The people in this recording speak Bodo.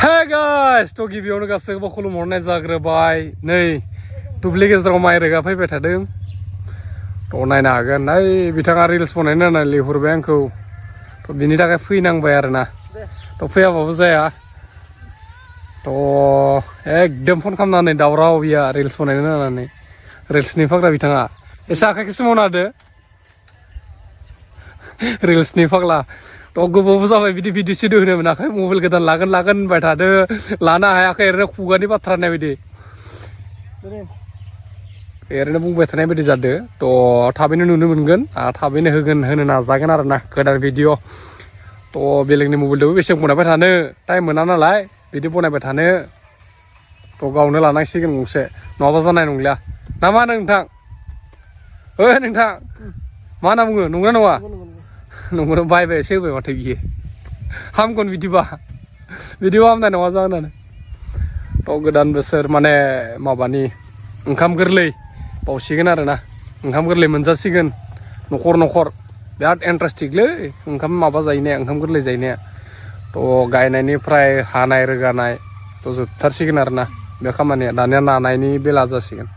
Hey guys, to गिबियावनो गासैखौबो खुलुमहरनाय जाग्रोबाय नै दुब्लि गेजेराव माइ रोगा फैबाय थादों थ' नायनो हागोन ओइ बिथाङा रिल्स बनायनो होननानै लिंहरबाय आंखौ थ' बिनि थाखाय फैनांबाय आरोना थ' फैयाबाबो जाया थ' एकदम फन खालामनानै दावराव बिया रिल्स बनायनो होननानै रिल्सनि फाग्ला बिथाङा एसे आखाइखौ सोमावना होदो रिल्सनि फाग्ला थ' गोबावबो जाबाय बिदि भिडिअ सिडिअ होनो मोनाखै मबाइल गोदान लागोन होनबाय थादो लानो हायाखै ओरैनो खुगानि बाथ्रा होननाय बायदि ओरैनो बुंबाय थानाय बायदि जादो थ' थाबैनो नुनो मोनगोन थाबैनो होनो नाजागोन आरोना गोदान भिडिअ थ' बेलेगनि मबाइलजोंबो बेसे बनायबाय थानो टाइम मोना नालाय बिदि बनायबाय थानो थ' गावनो लानांसिगोन गंसे नङाबा जानाय नंलिया ना मा होनो नोंथां ओइ नोंथां मा होनना बुङो नंगौना नङा नंगौना बायबायसो होबाय माथो बियो हामगोन बिदिबा बिदिबा हामनाय नङा जाहोनानो थ' गोदान बोसोर माने माबानि ओंखाम गोरलै बावसिगोन आरोना ओंखाम गोरलै मोनजासिगोन न'खर न'खर बिराद इन्टारेस्टिंलै ओंखाम माबा जाहैनाया ओंखाम गोरलै जाहैनाया थ' गायनायनिफ्राय हानाय रोगानाय थ' जोबथारसिगोन आरोना बे खामानिया दानिया नानायनि बेला जासिगोन